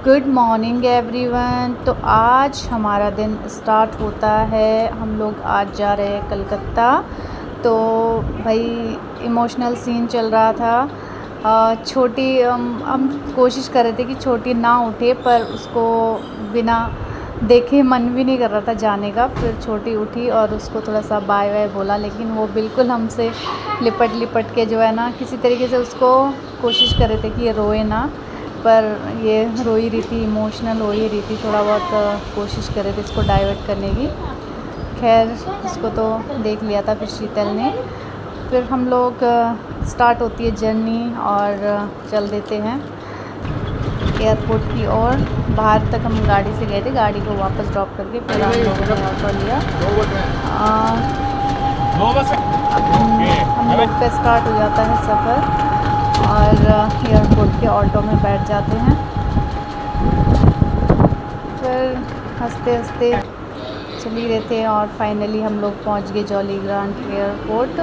Good morning everyone. तो आज हमारा दिन स्टार्ट होता है। हम लोग आज जा रहे हैं कलकत्ता। तो भाई इमोशनल सीन चल रहा था। छोटी हम कोशिश कर रहे थे कि छोटी ना उठे, पर उसको बिना देखे मन भी नहीं कर रहा था जाने का। फिर छोटी उठी और उसको थोड़ा सा बाय बाय बोला, लेकिन वो बिल्कुल हमसे लिपट लिपट के जो है ना, किसी तरीके से उसको कोशिश कर रहे थे कि ये रोए ना, पर ये रो ही रही थी, इमोशनल हो ही रही थी। थोड़ा बहुत कोशिश कर रहे थे इसको डाइवर्ट करने की। खैर इसको तो देख लिया था फिर शीतल ने। फिर हम लोग स्टार्ट होती है जर्नी और चल देते हैं एयरपोर्ट की ओर। बाहर तक हम गाड़ी से गए थे, गाड़ी को वापस ड्रॉप करके फिर हम लोगों ने ऑटो लिया। हम लोग का स्टार्ट हो जाता है सफ़र और एयरपोर्ट के ऑटो में बैठ जाते हैं। फिर हंसते हंसते चल ही रहे थे और फाइनली हम लोग पहुंच गए जॉली ग्रांट एयरपोर्ट।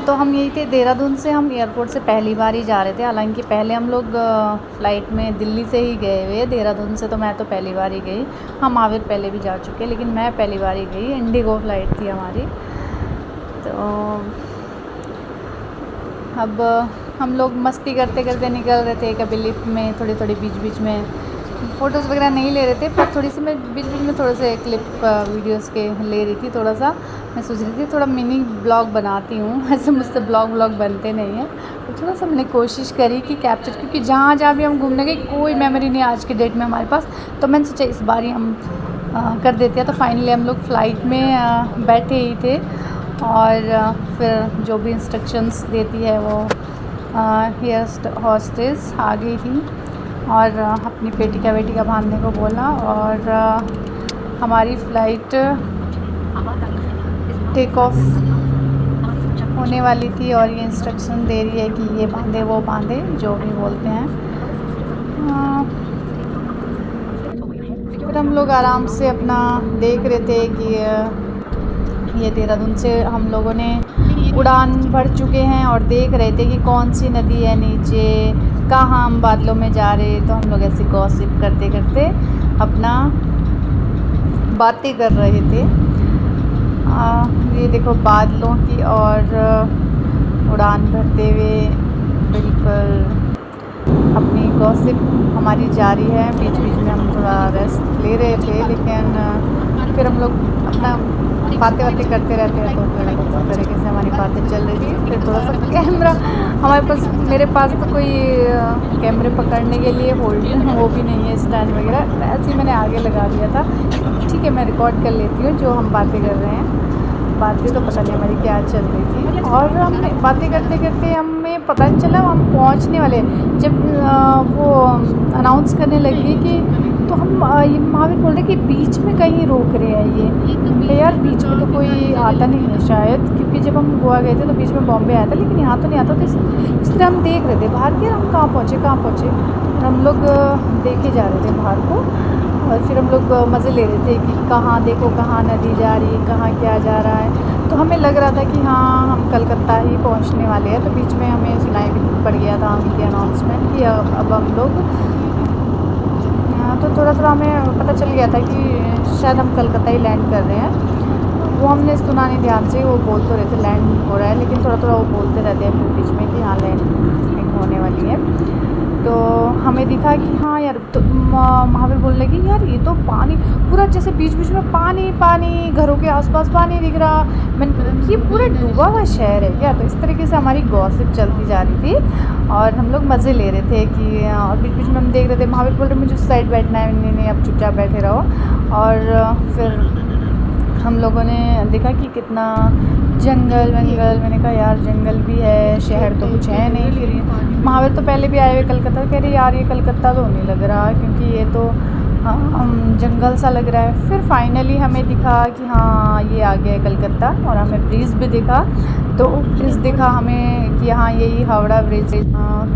तो हम यही थे, देहरादून से हम एयरपोर्ट से पहली बार ही जा रहे थे। हालांकि पहले हम लोग फ़्लाइट में दिल्ली से ही गए हुए, देहरादून से तो मैं तो पहली बार ही गई। हम महावीर पहले भी जा चुके, लेकिन मैं पहली बार ही गई। इंडिगो फ़्लाइट थी हमारी। तो अब हम लोग मस्ती करते करते निकल रहे थे। कभी लिफ्ट में थोड़ी थोड़ी बीच बीच में फ़ोटोज़ वगैरह नहीं ले रहे थे, पर थोड़ी सी मैं बीच बीच में थोड़े से क्लिप वीडियोस के ले रही थी। थोड़ा सा मैं सोच रही थी थोड़ा मिनी ब्लॉग बनाती हूँ। ऐसे मुझसे ब्लॉग बनते नहीं हैं, तो थोड़ा सा मैंने कोशिश करी कि कैप्चर, क्योंकि जहाँ जहाँ भी हम घूमने गए कोई मेमोरी नहीं आज के डेट में हमारे पास। तो मैंने सोचा इस बार ही हम कर देते हैं। तो फाइनली हम लोग फ़्लाइट में बैठे ही थे और फिर जो भी इंस्ट्रक्शंस देती है वो एयर हॉस्टेस आ गई थी और अपनी बेटी का बांधने को बोला। और हमारी फ़्लाइट टेक ऑफ होने वाली थी और ये इंस्ट्रक्शन दे रही है कि ये बांधे वो बांधे, जो भी बोलते हैं। फिर हम लोग आराम से अपना देख रहे थे कि ये देहरादून से हम लोगों ने उड़ान भर चुके हैं और देख रहे थे कि कौन सी नदी है नीचे, कहाँ हम बादलों में जा रहे। तो हम लोग ऐसे गॉसिप करते करते अपना बातें कर रहे थे। ये देखो बादलों की और उड़ान भरते हुए बिल्कुल अपनी गॉसिप हमारी जारी है। बीच बीच में हम थोड़ा रेस्ट ले रहे थे, लेकिन फिर हम लोग अपना बातें करते रहते हैं। तो फिर इस तरीके से हमारी बातें चल रही थी। फिर थोड़ा सा कैमरा हमारे पास, मेरे पास तो कोई कैमरे पकड़ने के लिए होल्ड वो भी नहीं है, स्टैंड वगैरह। ऐसे ही मैंने आगे लगा दिया था। ठीक है, मैं रिकॉर्ड कर लेती हूँ जो हम बातें कर रहे हैं। बातें तो पता नहीं हमारी क्या चल रही थी। और हमने बातें करते करते हमें पता नहीं चला हम पहुँचने वाले। जब वो अनाउंस करने लगी कि, तो हम ये महावीर बोल रहे कि बीच में कहीं रोक रहे हैं ये यार, बीच में तो कोई आता नहीं है शायद, क्योंकि जब हम गोवा गए थे तो बीच में बॉम्बे आया था, लेकिन यहाँ तो नहीं आता। तो इस तरह हम देख रहे थे बाहर कि हम कहाँ पहुँचे। और हम लोग देखे जा रहे थे बाहर को, और फिर हम लोग मज़े ले रहे थे कि कहाँ देखो, कहाँ नदी जा रही है, कहाँ क्या जा रहा है। तो हमें लग रहा था कि हाँ हम कलकत्ता ही पहुँचने वाले हैं। तो बीच में हमें सुनाई भी पड़ गया था उनकी अनाउंसमेंट कि अब हम लोग, तो थोड़ा हमें पता चल गया था कि शायद हम कलकत्ता ही लैंड कर रहे हैं। वो हमने सुना नहीं ध्यान से, वो बोल तो रहे थे लैंड हो रहा है, लेकिन थोड़ा वो बोलते रहते हैं फिर बीच में कि हाँ लैंडिंग होने वाली है। तो हमें दिखा कि हाँ यार, तो महावीर बोलने लगी यार ये तो पानी पूरा, जैसे बीच बीच में पानी, घरों के आसपास पानी दिख रहा। मैंने ये पूरा डूबा हुआ शहर है क्या? तो इस तरीके से हमारी गॉसिप चलती जा रही थी और हम लोग मज़े ले रहे थे कि, और बीच बीच में हम देख रहे थे। महावीर बोल रहे मुझे उस साइड बैठना है। नहीं अब चुपचाप बैठे रहो। और फिर हम लोगों ने देखा कि कितना जंगल। मैंने कहा यार जंगल भी है, शहर तो कुछ है नहीं। फिर महावीर तो पहले भी आए हुए कलकत्ता, कह रहे यार ये कलकत्ता तो नहीं लग रहा, क्योंकि ये तो जंगल सा लग रहा है। फिर फाइनली हमें दिखा कि हाँ ये आ गया है कलकत्ता, और हमें ब्रिज भी दिखा। तो ब्रिज दिखा हमें कि हाँ यही हावड़ा ब्रिज।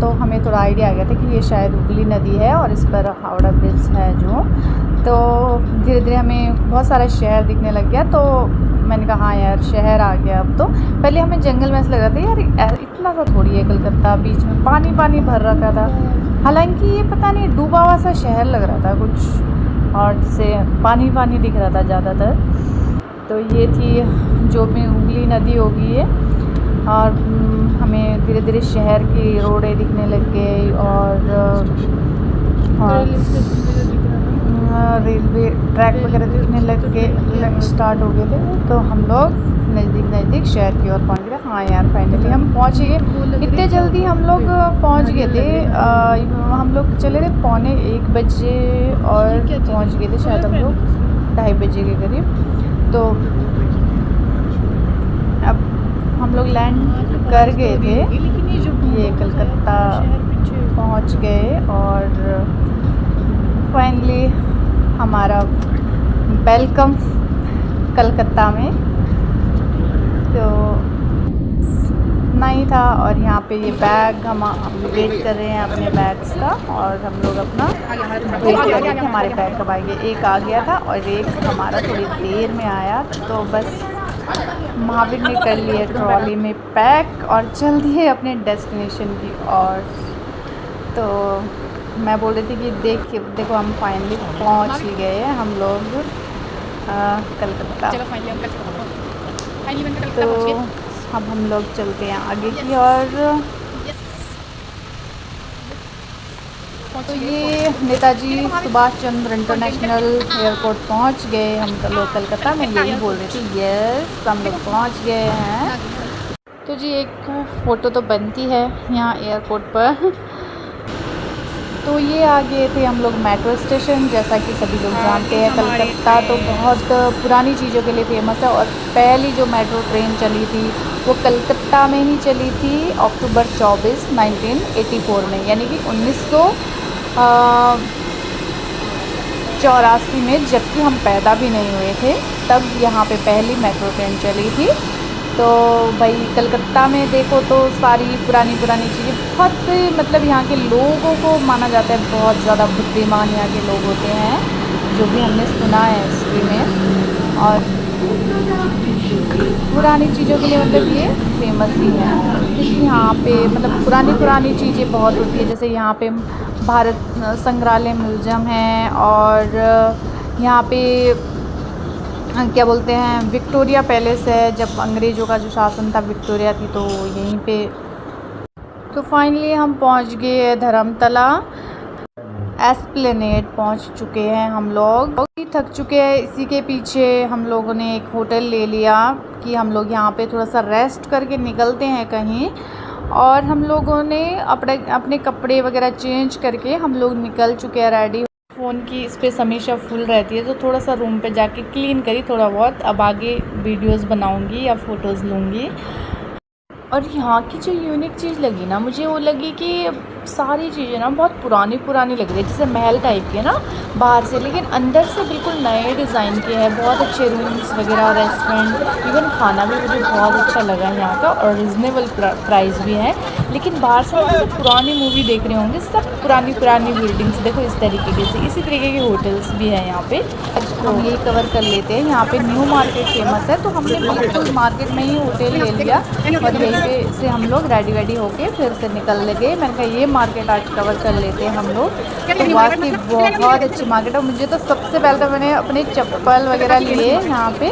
तो हमें थोड़ा आइडिया आ गया था कि ये शायद हुगली नदी है और इस पर हावड़ा ब्रिज है जो। तो धीरे धीरे हमें बहुत सारा शहर दिखने लग गया। तो मैंने कहा हाँ यार शहर आ गया अब तो। पहले हमें जंगल में ऐसा लग रहा था यार इतना सा थोड़ी है कलकत्ता, बीच में पानी भर रखा था। हालांकि ये पता नहीं डूबा हुआ सा शहर लग रहा था कुछ, और जैसे पानी पानी दिख रहा था ज़्यादातर। तो ये थी जो भी हुगली नदी होगी ये, और हमें धीरे धीरे शहर की रोडें दिखने लग गई, और रेलवे ट्रैक वगैरह दिखने लग गए, स्टार्ट हो गए थे। तो हम लोग नज़दीक शहर की ओर पहुँच गए। हाँ यार, फाइनली हम पहुँच गए। इतने जल्दी हम लोग पहुँच गए थे। हम लोग चले थे 1:45 बजे और पहुँच गए थे शायद हम लोग 2:30 बजे के करीब। तो अब हम लोग लैंड कर गए थे, ये कलकत्ता पहुँच गए, और फाइनली हमारा वेलकम कलकत्ता में तो नहीं था। और यहाँ पे ये बैग हम वेट कर रहे हैं अपने बैग्स का, और हम लोग अपना वेट कर रहे थे हमारे बैग कब आएंगे। एक आ गया था और एक हमारा थोड़ी देर में आया। तो बस महावीर ने कर लिए ट्रॉली में पैक और चल दिए अपने डेस्टिनेशन की ओर। तो मैं बोल रही थी कि देखो हम फाइनली पहुंच ही गए हैं हम लोग कलकत्ता। तो अब हम लोग चलते हैं आगे की ओर। तो ये नेताजी सुभाष चंद्र इंटरनेशनल एयरपोर्ट पहुंच गए हम लोग कलकत्ता में। यही बोल रही थी, यस हम लोग पहुंच गए हैं। तो जी एक फ़ोटो तो बनती है यहाँ एयरपोर्ट पर। तो ये आ गए थे हम लोग मेट्रो स्टेशन। जैसा कि सभी लोग जानते हैं कलकत्ता तो बहुत पुरानी चीज़ों के लिए फेमस है, और पहली जो मेट्रो ट्रेन चली थी वो कलकत्ता में ही चली थी अक्टूबर 24, 1984 में, यानी कि 1984 में, जबकि हम पैदा भी नहीं हुए थे तब यहाँ पे पहली मेट्रो ट्रेन चली थी। तो भाई कलकत्ता में देखो तो सारी पुरानी चीज़ें, बहुत मतलब यहाँ के लोगों को माना जाता है बहुत ज़्यादा बुद्धिमान यहाँ के लोग होते हैं, जो भी हमने सुना है हिस्ट्री में। और पुरानी चीज़ों के लिए मतलब ये फेमस ही है, क्योंकि यहाँ पे मतलब पुरानी चीज़ें बहुत होती है। जैसे यहाँ पे भारत संग्रहालय म्यूज़ियम है, और यहाँ पे क्या बोलते हैं विक्टोरिया पैलेस है, जब अंग्रेज़ों का जो शासन था विक्टोरिया थी तो यहीं पे। तो फाइनली हम पहुंच गए धर्मतला एस्प्लेनेड पहुंच चुके हैं हम लोग। थक चुके हैं, इसी के पीछे हम लोगों ने एक होटल ले लिया कि हम लोग यहाँ पे थोड़ा सा रेस्ट करके निकलते हैं कहीं। और हम लोगों ने अपने कपड़े वगैरह चेंज करके हम लोग निकल चुके हैं रेडी। फ़ोन की स्पेस हमेशा फुल रहती है, तो थोड़ा सा रूम पे जाके क्लीन करी थोड़ा बहुत। अब आगे वीडियोस बनाऊंगी या फ़ोटोज़ लूँगी। और यहाँ की जो यूनिक चीज़ लगी ना मुझे, वो लगी कि सारी चीज़ें ना बहुत पुरानी लग रही है, जैसे महल टाइप के ना बाहर से, लेकिन अंदर से बिल्कुल नए डिज़ाइन के हैं। बहुत अच्छे रूम्स वगैरह, रेस्टोरेंट, इवन खाना भी मुझे बहुत अच्छा लगा यहाँ का, और रिजनेबल प्राइस भी है। लेकिन बाहर से जैसे पुरानी मूवी देख रहे होंगे, सब पुरानी बिल्डिंग्स देखो इस तरीके के, से इसी तरीके के होटल्स भी हैं यहाँ पे। हम यही कवर कर लेते हैं। यहाँ पे न्यू मार्केट फेमस है, तो हमने बिल्कुल मार्केट में ही होटल ले लिया, और यहीं पे से हम लोग रेडी होके फिर से निकल गए। मैंने कहा ये मार्केट आज कवर कर लेते हैं हम लोग। तो वाकई बहुत अच्छी मार्केट है। मुझे तो सबसे पहले तो मैंने अपने चप्पल वगैरह लिए यहाँ पे,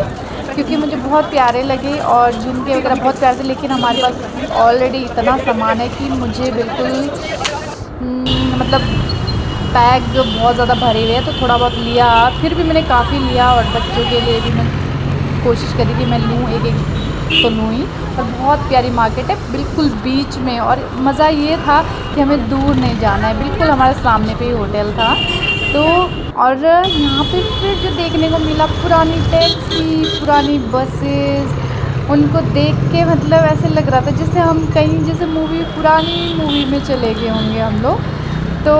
क्योंकि मुझे बहुत प्यारे लगे, और झुमके वगैरह बहुत प्यारे थे। लेकिन हमारे पास ऑलरेडी इतना सामान है कि मुझे बिल्कुल मतलब बैग बहुत ज़्यादा भरे हुए हैं, तो थोड़ा बहुत लिया, फिर भी मैंने काफ़ी लिया। और बच्चों के लिए भी मैं कोशिश करी कि मैं लूँ, एक तो लूँ ही। और बहुत प्यारी मार्केट है, बिल्कुल बीच में। और मज़ा ये था कि हमें दूर नहीं जाना है, बिल्कुल हमारे सामने पे ही होटल था। तो और यहाँ पे फिर जो देखने को मिला, पुरानी टैक्सी, पुरानी बसेस, उनको देख के मतलब ऐसे लग रहा था जैसे हम कहीं जैसे पुरानी मूवी में चले गए होंगे हम लोग। तो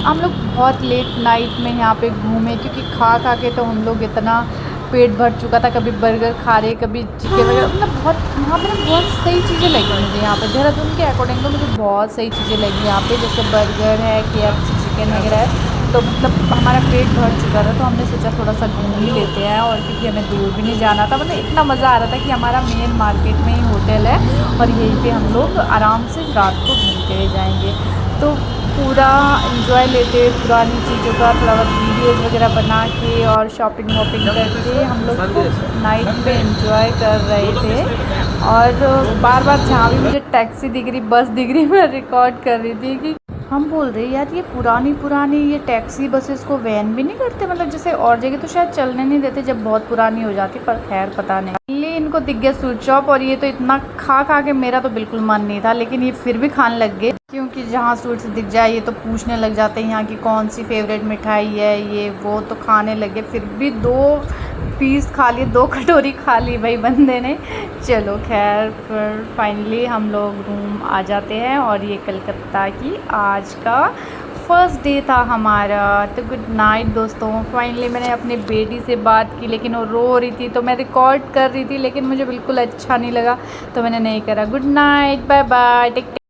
हम लोग बहुत लेट नाइट में यहाँ पे घूमे, क्योंकि खा के तो हम लोग इतना पेट भर चुका था। कभी बर्गर खा रहे, कभी चिकन वगैरह, मतलब बहुत यहाँ पे बहुत सही चीज़ें लगी मुझे। यहाँ पे देहरादून के अकॉर्डिंग तो मुझे बहुत सही चीज़ें लगी यहाँ पे, जैसे बर्गर है, KFC चिकन वगैरह है। तो मतलब हमारा पेट भर चुका था, तो हमने सोचा थोड़ा सा घूम ही लेते हैं। और क्योंकि हमें दूर भी नहीं जाना था, मतलब इतना मज़ा आ रहा था कि हमारा मेन मार्केट में ही होटल है, और यहीं पे हम लोग आराम से रात को घूमते हुए जाएंगे। तो पूरा एंजॉय लेते पुरानी चीज़ों का, थोड़ा बहुत वीडियोज़ वगैरह बना के और शॉपिंग वॉपिंग करके हम लोग नाइट में एंजॉय कर रहे थे। और बार बार जहाँ भी मुझे टैक्सी दिख रही, बस दिख रही, मैं रिकॉर्ड कर रही थी कि हम बोल रहे यार ये पुरानी ये टैक्सी बसेस को वैन भी नहीं करते, मतलब जैसे और जगह तो शायद चलने नहीं देते जब बहुत पुरानी हो जाती, पर खैर पता नहीं। ले इनको दिख गया स्वीट शॉप और ये तो इतना खा खा के मेरा तो बिल्कुल मन नहीं था, लेकिन ये फिर भी खाने लग गए क्योंकि जहाँ स्वीट्स दिख जाए ये तो पूछने लग जाते हैं यहाँ की कौन सी फेवरेट मिठाई है, ये वो तो खाने लगे। फिर भी 2 पीस खा लिए, 2 कटोरी खा ली भाई बंदे ने। चलो खैर फिर फाइनली हम लोग रूम आ जाते हैं और ये कलकत्ता की आज का फर्स्ट डे था हमारा। तो गुड नाइट दोस्तों। फाइनली मैंने अपनी बेटी से बात की लेकिन वो रो रही थी तो मैं रिकॉर्ड कर रही थी, लेकिन मुझे बिल्कुल अच्छा नहीं लगा तो मैंने नहीं करा। Good night, bye bye, take